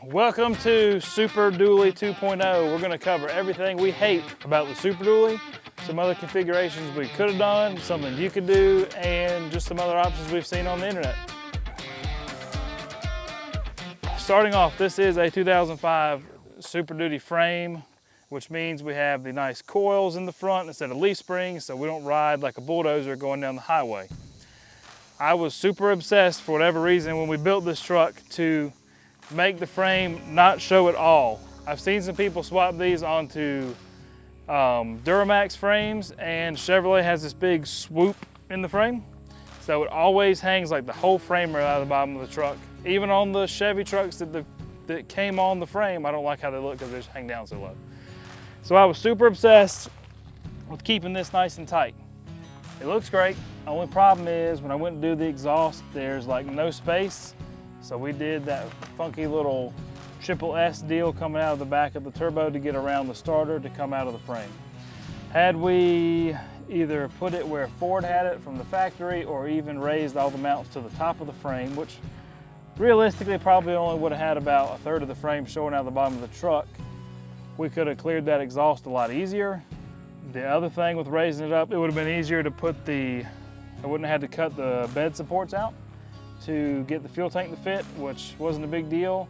Welcome to Super Dually 2.0. We're going to cover everything we hate about the Super Dually, some other configurations we could have done, something you could do, and just some other options we've seen on the internet. Starting off, this is a 2005 Super Duty frame, which means we have the nice coils in the front instead of leaf springs, so we don't ride like a bulldozer going down the highway. I was super obsessed for whatever reason when we built this truck to make the frame not show at all. I've seen some people swap these onto Duramax frames, and Chevrolet has this big swoop in the frame. So it always hangs like the whole frame right out of the bottom of the truck. Even on the Chevy trucks that came on the frame, I don't like how they look because they just hang down so low. So I was super obsessed with keeping this nice and tight. It looks great. Only problem is when I went to do the exhaust, there's like no space. So we did that funky little triple S deal coming out of the back of the turbo to get around the starter to come out of the frame. Had we either put it where Ford had it from the factory or even raised all the mounts to the top of the frame, which realistically probably only would have had about a third of the frame showing out of the bottom of the truck, we could have cleared that exhaust a lot easier. The other thing with raising it up, it would have been easier to put I wouldn't have had to cut the bed supports out to get the fuel tank to fit, which wasn't a big deal.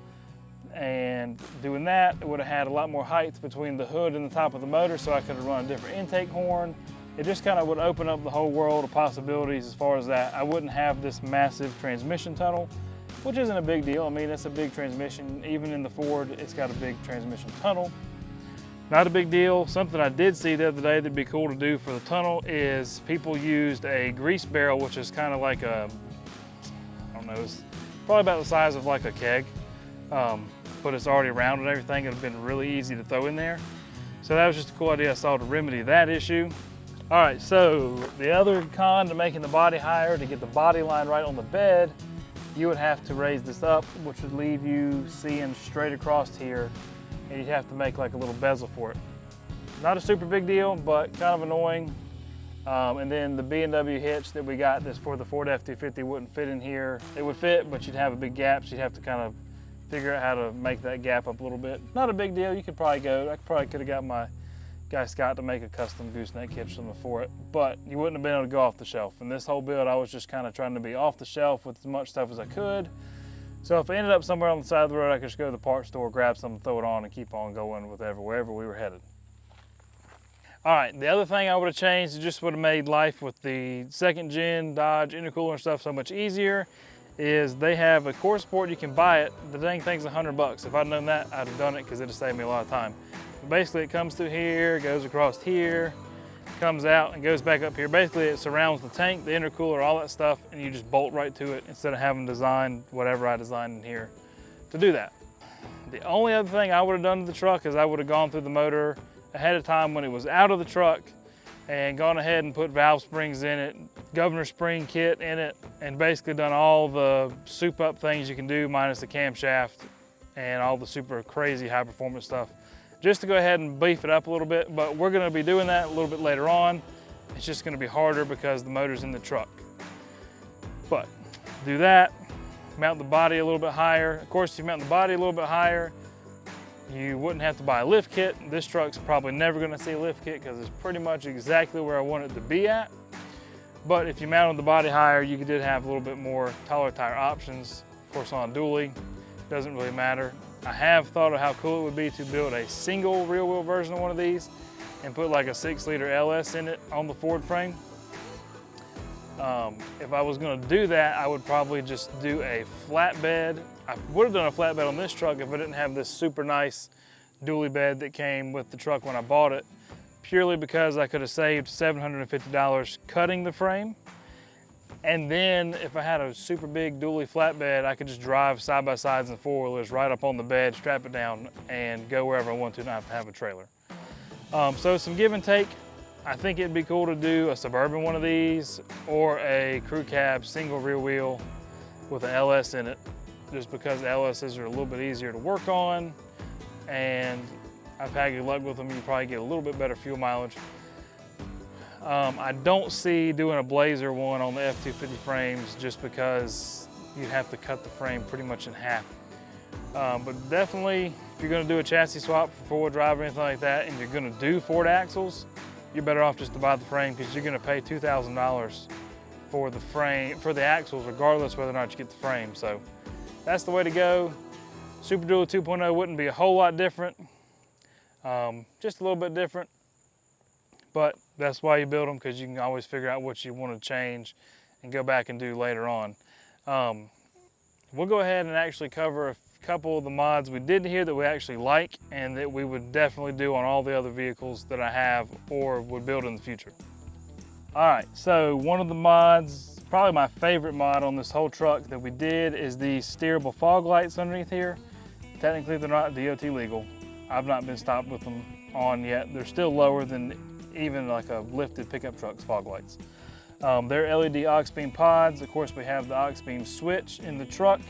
And doing that, it would have had a lot more height between the hood and the top of the motor, so I could have run a different intake horn. It just kind of would open up the whole world of possibilities as far as that. I wouldn't have this massive transmission tunnel, which isn't a big deal. I mean, it's a big transmission. Even in the Ford, it's got a big transmission tunnel. Not a big deal. Something I did see the other day that'd be cool to do for the tunnel is people used a grease barrel, which is kind of like a, I don't know, it's probably about the size of like a keg, but it's already round and everything. It'd have been really easy to throw in there. So that was just a cool idea I saw to remedy that issue. All right, so the other con to making the body higher, to get the body line right on the bed, you would have to raise this up, which would leave you seeing straight across here, and you'd have to make like a little bezel for it. Not a super big deal, but kind of annoying. And then the B&W hitch that we got this for the Ford F-250 wouldn't fit in here. It would fit, but you'd have a big gap, so you'd have to kind of figure out how to make that gap up a little bit. Not a big deal, you could probably go. I probably could have got my guy Scott to make a custom gooseneck hitch for it, but you wouldn't have been able to go off the shelf. In this whole build, I was just kind of trying to be off the shelf with as much stuff as I could. So if I ended up somewhere on the side of the road, I could just go to the parts store, grab something, throw it on, and keep on going with wherever we were headed. All right, the other thing I would have changed, it just would have made life with the second gen Dodge intercooler and stuff so much easier, is they have a core support, you can buy it. The dang thing's $100. If I'd known that, I'd have done it because it'd have saved me a lot of time. But basically, it comes through here, goes across here, comes out and goes back up here. Basically, it surrounds the tank, the intercooler, all that stuff, and you just bolt right to it instead of having designed whatever I designed in here to do that. The only other thing I would have done to the truck is I would have gone through the motor ahead of time when it was out of the truck and gone ahead and put valve springs in it, governor spring kit in it, and basically done all the soup up things you can do minus the camshaft and all the super crazy high performance stuff, just to go ahead and beef it up a little bit. But we're gonna be doing that a little bit later on. It's just gonna be harder because the motor's in the truck. But do that, mount the body a little bit higher. Of course, if you mount the body a little bit higher, you wouldn't have to buy a lift kit. This truck's probably never gonna see a lift kit because it's pretty much exactly where I want it to be at. But if you mounted the body higher, you did have a little bit more taller tire options. Of course, on a dually, doesn't really matter. I have thought of how cool it would be to build a single rear wheel version of one of these and put like a 6-liter LS in it on the Ford frame. If I was gonna do that, I would probably just do a flatbed. I would have done a flatbed on this truck if I didn't have this super nice dually bed that came with the truck when I bought it, purely because I could have saved $750 cutting the frame. And then if I had a super big dually flatbed, I could just drive side-by-sides and four-wheelers right up on the bed, strap it down, and go wherever I want to, not have to have a trailer. So some give and take. I think it'd be cool to do a Suburban one of these or a crew cab single rear wheel with an LS in it, just because the LSs are a little bit easier to work on, and I've had good luck with them. You probably get a little bit better fuel mileage. I don't see doing a Blazer one on the F-250 frames just because you'd have to cut the frame pretty much in half But definitely, if you're gonna do a chassis swap for four-wheel drive or anything like that, and you're gonna do Ford axles, you're better off just to buy the frame, because you're gonna pay $2,000 for the frame, for the axles, regardless whether or not you get the frame. So that's the way to go. Super Dually 2.0 wouldn't be a whole lot different, just a little bit different, but that's why you build them, because you can always figure out what you want to change and go back and do later on. We'll go ahead and actually cover a couple of the mods we did here that we actually like and that we would definitely do on all the other vehicles that I have or would build in the future. All right, so one of the mods, probably my favorite mod on this whole truck that we did, is the steerable fog lights underneath here. Technically they're not DOT legal. I've not been stopped with them on yet. They're still lower than even like a lifted pickup truck's fog lights. They're LED aux beam pods. Of course, we have the aux beam switch in the truck,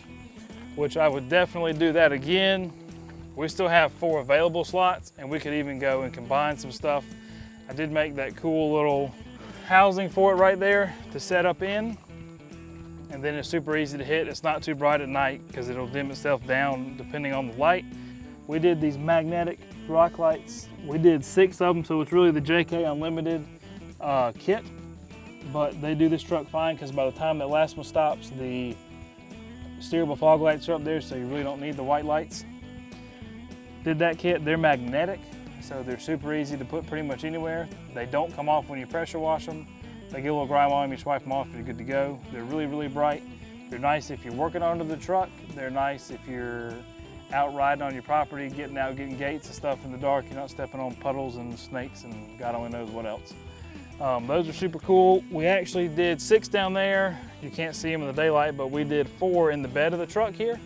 which I would definitely do that again. We still have 4 available slots, and we could even go and combine some stuff. I did make that cool little housing for it right there to set up in, and then it's super easy to hit. It's not too bright at night because it'll dim itself down depending on the light. We did these magnetic rock lights. We did 6 of them, so it's really the JK Unlimited kit, but they do this truck fine because by the time that last one stops, the steerable fog lights are up there, so you really don't need the white lights. Did that kit. They're magnetic, so they're super easy to put pretty much anywhere. They don't come off when you pressure wash them. They get a little grime on them, you swipe them off, you're good to go. They're really, really bright. They're nice if you're working under the truck. They're nice if you're out riding on your property, getting out, getting gates and stuff in the dark. You're not stepping on puddles and snakes and God only knows what else. Those are super cool. We actually did 6 down there. You can't see them in the daylight, but we did 4 in the bed of the truck here.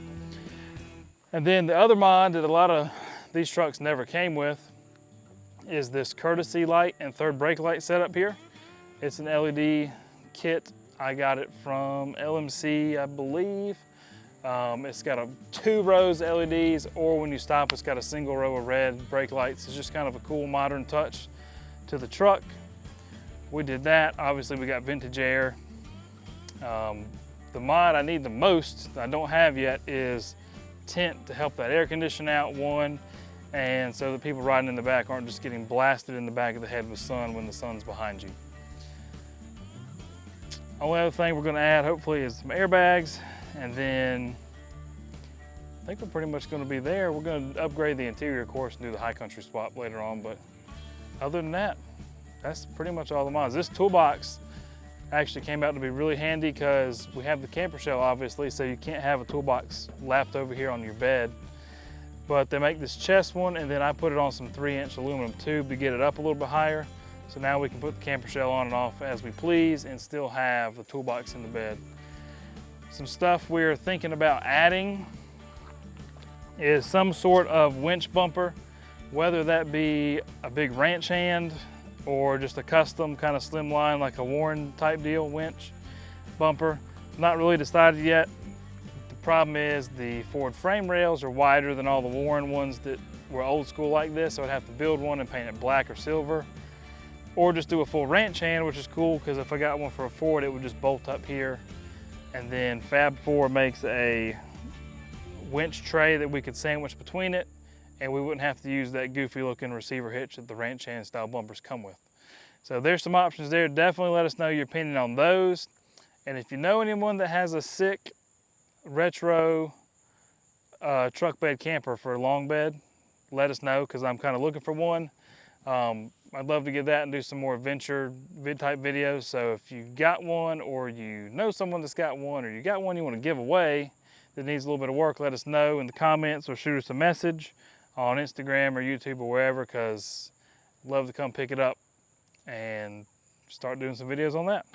And then the other mod that a lot of these trucks never came with is this courtesy light and third brake light setup here. It's an LED kit. I got it from LMC, I believe. It's got 2 rows of LEDs, or when you stop, it's got a single row of red brake lights. It's just kind of a cool modern touch to the truck. We did that. Obviously, we got vintage air. The mod I need the most, that I don't have yet, is tent to help that air condition out, one, and so that people riding in the back aren't just getting blasted in the back of the head with sun when the sun's behind you. Only other thing we're gonna add, hopefully, is some airbags, and then I think we're pretty much gonna be there. We're gonna upgrade the interior, of course, and do the high country swap later on, but other than that, that's pretty much all the mods. This toolbox actually came out to be really handy because we have the camper shell, obviously, so you can't have a toolbox lapped over here on your bed. But they make this chest one, and then I put it on some 3-inch aluminum tube to get it up a little bit higher. So now we can put the camper shell on and off as we please and still have the toolbox in the bed. Some stuff we're thinking about adding is some sort of winch bumper, whether that be a big ranch hand or just a custom kind of slimline, like a Warren type deal winch bumper. Not really decided yet. The problem is the Ford frame rails are wider than all the Warren ones that were old school like this, so I'd have to build one and paint it black or silver, or just do a full ranch hand, which is cool because if I got one for a Ford, it would just bolt up here. And then Fab 4 makes a winch tray that we could sandwich between it, and we wouldn't have to use that goofy looking receiver hitch that the ranch hand style bumpers come with. So there's some options there. Definitely let us know your opinion on those. And if you know anyone that has a sick retro truck bed camper for a long bed, let us know, because I'm kind of looking for one. I'd love to get that and do some more adventure type videos. So if you got one, or you know someone that's got one, or you got one you want to give away that needs a little bit of work, let us know in the comments or shoot us a message on Instagram or YouTube or wherever, because I'd love to come pick it up and start doing some videos on that.